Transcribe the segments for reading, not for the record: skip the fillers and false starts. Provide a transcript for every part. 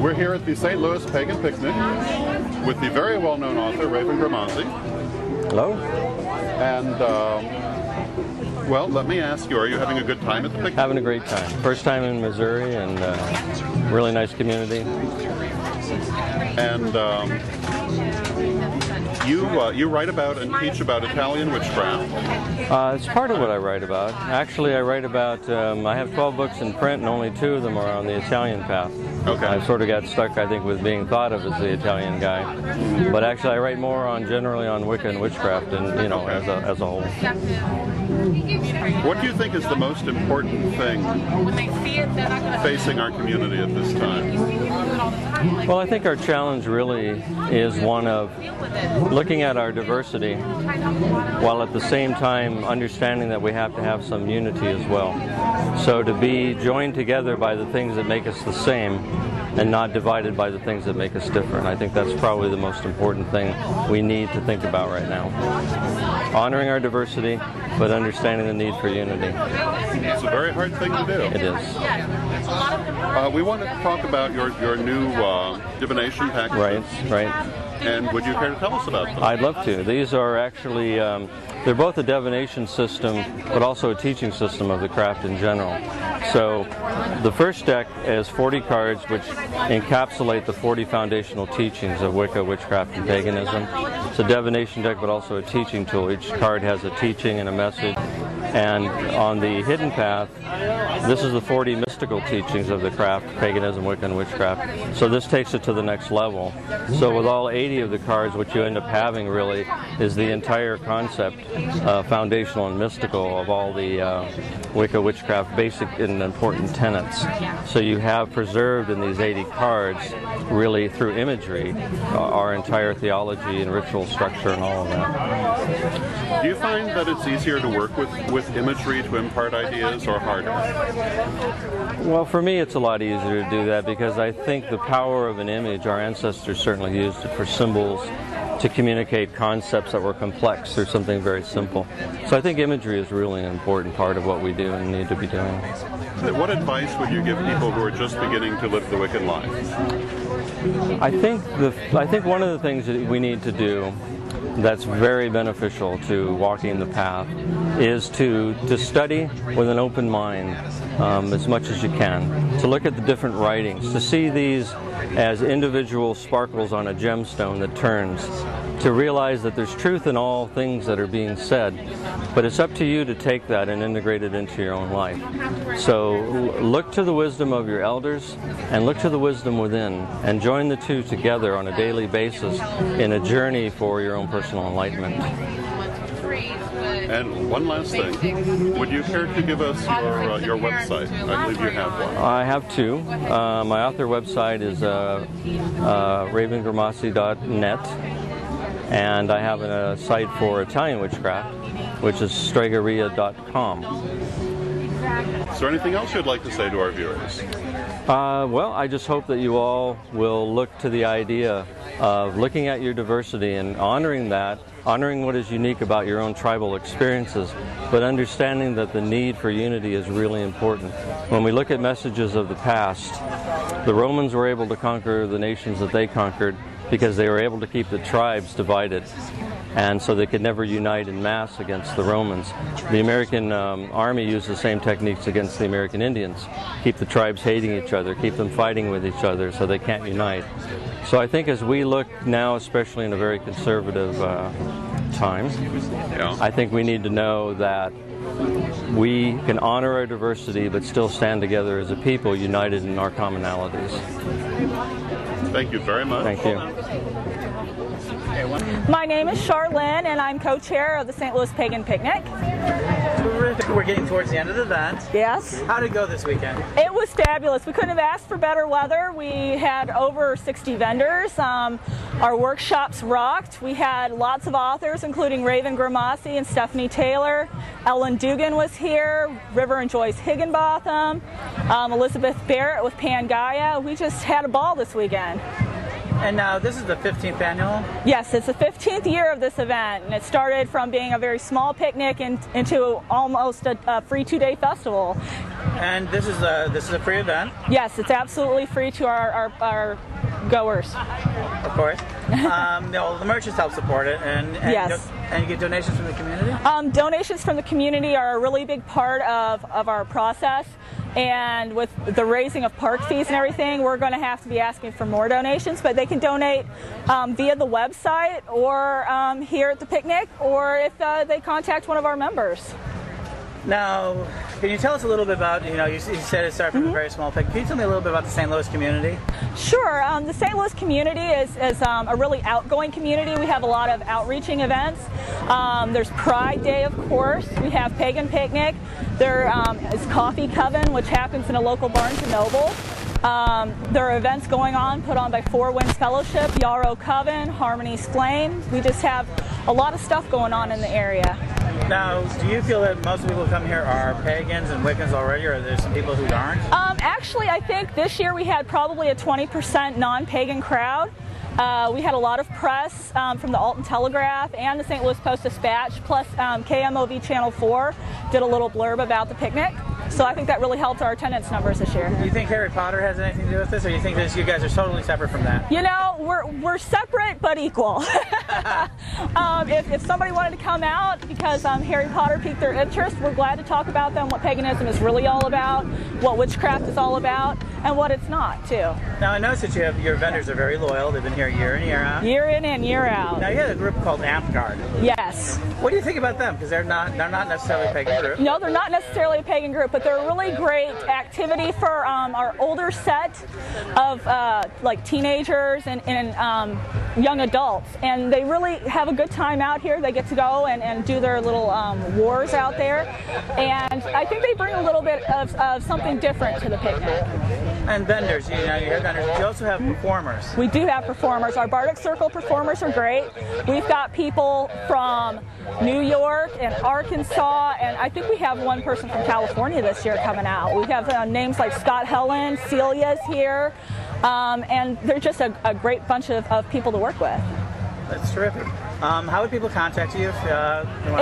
We're here at the St. Louis Pagan Picnic with the very well-known author, Raven Grimassi. Hello. And, well, let me ask you, are you having a good time at the picnic? Having a great time. First time in Missouri, and really nice community. And you write about and teach about Italian witchcraft. It's part of what I write about. Actually, I write about, I have 12 books in print, and only 2 of them are on the Italian path. Okay. I sort of got stuck, I think, with being thought of as the Italian guy. But actually, I write more generally on Wicca and witchcraft, and you know, as a whole. What do you think is the most important thing facing our community at this time? Well, I think our challenge really is one of looking at our diversity while at the same time understanding that we have to have some unity as well. So to be joined together by the things that make us the same and not divided by the things that make us different. I think that's probably the most important thing we need to think about right now. Honoring our diversity, but understanding the need for unity. It's a very hard thing to do. It is. We wanted to talk about your new divination packages. Right. And would you care to tell us about them? I'd love to. These are actually, they're both a divination system, but also a teaching system of the craft in general. So the first deck is 40 cards which encapsulate the 40 foundational teachings of Wicca, witchcraft, and paganism. It's a divination deck, but also a teaching tool. Each card has a teaching and a message. And on the hidden path, this is the 40 mystical teachings of the craft, paganism, Wicca, and witchcraft. So this takes it to the next level. So with all 80 of the cards, what you end up having really is the entire concept, foundational and mystical, of all the Wicca, witchcraft, basic and important tenets. So you have preserved in these 80 cards, really through imagery, our entire theology and ritual structure and all of that. Do you find that it's easier to work with imagery to impart ideas, or harder? Well, for me it's a lot easier to do that because I think the power of an image, our ancestors certainly used it for symbols, to communicate concepts that were complex through something very simple. So I think imagery is really an important part of what we do and need to be doing. What advice would you give people who are just beginning to live the Wiccan life? I think one of the things that we need to do that's very beneficial to walking the path is to study with an open mind as much as you can, to look at the different writings, to see these as individual sparkles on a gemstone that turns, to realize that there's truth in all things that are being said, but it's up to you to take that and integrate it into your own life. So look to the wisdom of your elders and look to the wisdom within, and join the two together on a daily basis in a journey for your own personal enlightenment. And one last thing, would you care to give us your website? I believe you have one. I have 2. My author website is ravengrimassi.net, and I have a site for Italian witchcraft, which is stregoria.com. Is there anything else you'd like to say to our viewers? Well, I just hope that you all will look to the idea of looking at your diversity and honoring that, honoring what is unique about your own tribal experiences, but understanding that the need for unity is really important. When we look at messages of the past, the Romans were able to conquer the nations that they conquered because they were able to keep the tribes divided, and so they could never unite in mass against the Romans. The American army used the same techniques against the American Indians. Keep the tribes hating each other, keep them fighting with each other so they can't unite. So I think as we look now, especially in a very conservative time, I think we need to know that we can honor our diversity but still stand together as a people united in our commonalities. Thank you very much. Thank you. My name is Charlene, and I'm co-chair of the St. Louis Pagan Picnic. We're getting towards the end of the event. Yes. How did it go this weekend? It was fabulous. We couldn't have asked for better weather. We had over 60 vendors. Our workshops rocked. We had lots of authors, including Raven Grimassi and Stephanie Taylor. Ellen Dugan was here, River and Joyce Higginbotham, Elizabeth Barrett with Pangea. We just had a ball this weekend. And now this is the 15th annual? Yes, it's the 15th year of this event, and it started from being a very small picnic into almost a free 2-day festival. And this is a free event? Yes, it's absolutely free to our goers. Of course. The merchants help support it, and yes. And you get donations from the community? Donations from the community are a really big part of our process. And with the raising of park fees and everything, we're going to have to be asking for more donations, but they can donate via the website or here at the picnic, or if they contact one of our members. Now, can you tell us a little bit about, you said it started from a very small picnic. Can you tell me a little bit about the St. Louis community? Sure. The St. Louis community is a really outgoing community. We have a lot of outreaching events. There's Pride Day, of course. We have Pagan Picnic. There is Coffee Coven, which happens in a local Barnes & Noble. There are events going on put on by Four Winds Fellowship, Yarrow Coven, Harmony's Flame. We just have a lot of stuff going on in the area. Now, do you feel that most of the people who come here are pagans and Wiccans already, or are there some people who aren't? Actually, I think this year we had probably a 20% non-pagan crowd. We had a lot of press from the Alton Telegraph and the St. Louis Post-Dispatch, plus KMOV Channel 4 did a little blurb about the picnic. So I think that really helped our attendance numbers this year. Do you think Harry Potter has anything to do with this, or do you think that you guys are totally separate from that? We're separate but equal. If somebody wanted to come out because Harry Potter piqued their interest, we're glad to talk about them, what paganism is really all about, what witchcraft is all about, and what it's not, too. Now, I noticed that your vendors are very loyal. They've been here year in, year out. Year in and year out. Now, you had a group called Amp Guard. Yes. What do you think about them? Because they're not necessarily a pagan group. No, they're not necessarily a pagan group, but they're a really great activity for our older set of like teenagers and young adults. And they really have a good time out here. They get to go and do their little wars out there. And I think they bring a little bit of something different to the picnic. And vendors, you have vendors. You also have performers. We do have performers. Our Bardic Circle performers are great. We've got people from New York and Arkansas, and I think we have one person from California this year coming out. We have names like Scott Helen, Celia's here, and they're just a great bunch of people to work with. That's terrific. How would people contact you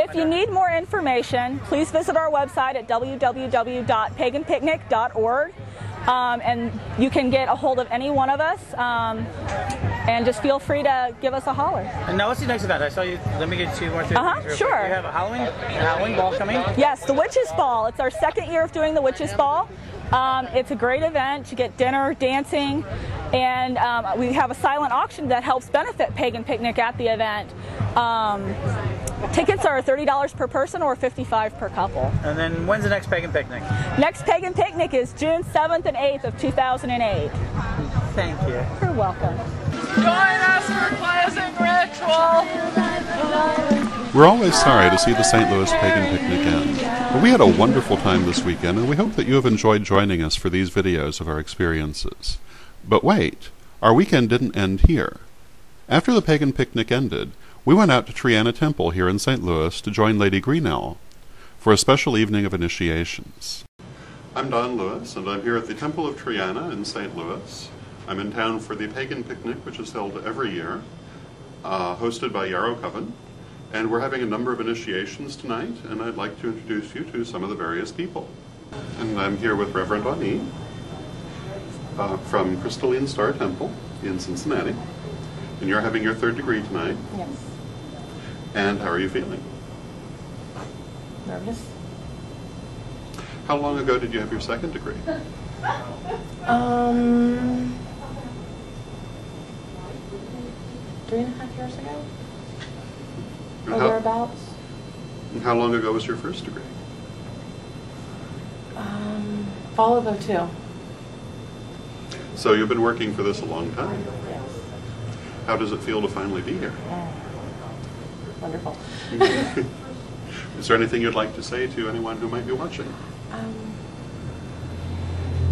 if you need more information? Please visit our website at www.paganpicnic.org. And you can get a hold of any one of us, and just feel free to give us a holler. And now, what's your next event? I saw you. Let me get you more through. Sure. You have a Halloween ball coming? Yes, the Witches Ball. It's our second year of doing the Witches Ball. It's a great event. You get dinner, dancing, and we have a silent auction that helps benefit Pagan Picnic at the event. Tickets are $30 per person or $55 per couple. And then when's the next Pagan Picnic? Next Pagan Picnic is June 7th and 8th of 2008. Thank you. You're welcome. Join us for Pleasant Ritual! We're always sorry to see the St. Louis Pagan Picnic end, but we had a wonderful time this weekend, and we hope that you have enjoyed joining us for these videos of our experiences. But wait, our weekend didn't end here. After the Pagan Picnic ended, we went out to Trianna Temple here in St. Louis to join Lady Greenell for a special evening of initiations. I'm Don Lewis, and I'm here at the Temple of Trianna in St. Louis. I'm in town for the Pagan Picnic, which is held every year, hosted by Yarrow Coven. And we're having a number of initiations tonight, and I'd like to introduce you to some of the various people. And I'm here with Reverend Ani from Crystalline Star Temple in Cincinnati. And you're having your 3rd degree tonight. Yes. And how are you feeling? Nervous. How long ago did you have your 2nd degree? 3.5 years ago. And Or thereabouts. And how long ago was your 1st degree? Fall of 02. So you've been working for this a long time. Yes. How does it feel to finally be here? Wonderful. Is there anything you'd like to say to anyone who might be watching?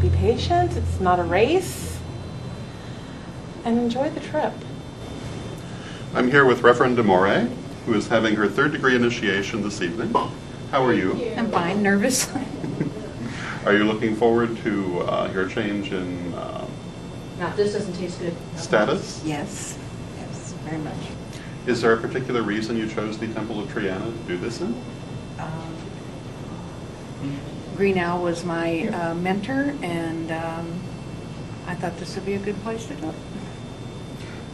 Be patient. It's not a race. And enjoy the trip. I'm here with Reverend Demore, who is having her 3rd degree initiation this evening. How are you? I'm fine, nervous. Are you looking forward to your change in Now, if this doesn't taste good. Status? Yes, yes, very much. Is there a particular reason you chose the Temple of Trianna to do this in? Green Owl was my mentor, and I thought this would be a good place to go.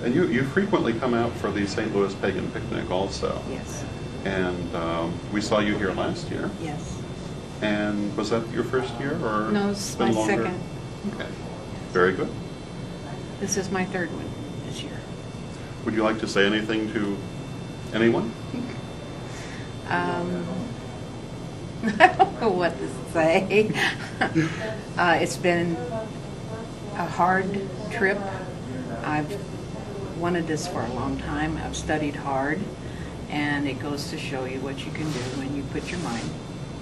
And you frequently come out for the St. Louis Pagan Picnic also. Yes, And we saw you here last year. yes. And was that your first year, or No, it's been my longer? second. Okay, very good. This is my third one this year. Would you like to say anything to anyone? I don't know what to say. It's been a hard trip. I've wanted this for a long time. I've studied hard, and it goes to show you what you can do when you put your mind,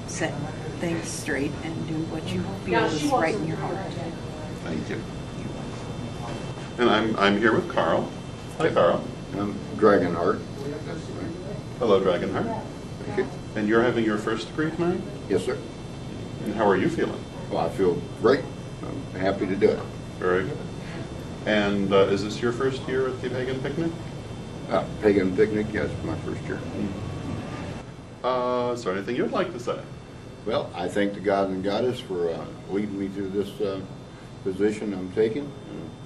set things straight, and do what you feel is right in your heart. Thank you. And I'm here with Carl. Hi, Carl. I'm Dragonheart. That's right. Hello, Dragonheart. Thank you. And you're having your first degree tonight? Yes, sir. And how are you feeling? Well, I feel great. I'm happy to do it. Very good. And is this your first year at the Pagan Picnic? Pagan Picnic, yes, my first year. Is there anything you'd like to say? Well, I thank the God and Goddess for leading me through this position I'm taking.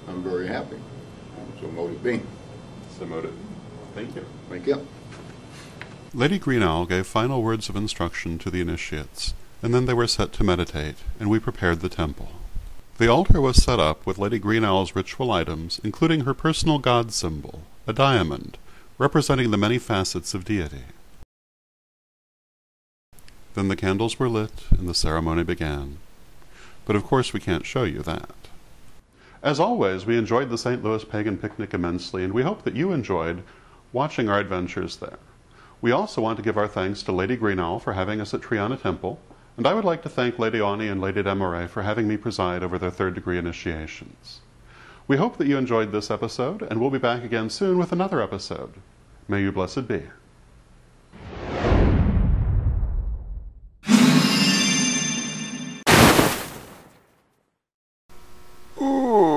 I'm very happy. So motive being. So motive. Thank you. Thank you. Lady Green Owl gave final words of instruction to the initiates, and then they were set to meditate, and we prepared the temple. The altar was set up with Lady Green Owl's ritual items, including her personal god symbol, a diamond, representing the many facets of deity. Then the candles were lit, and the ceremony began. But of course we can't show you that. As always, we enjoyed the St. Louis Pagan Picnic immensely, and we hope that you enjoyed watching our adventures there. We also want to give our thanks to Lady Green Owl for having us at Trianna Temple, and I would like to thank Lady Ani and Lady Desmarais for having me preside over their third-degree initiations. We hope that you enjoyed this episode, and we'll be back again soon with another episode. May you blessed be. Ooh.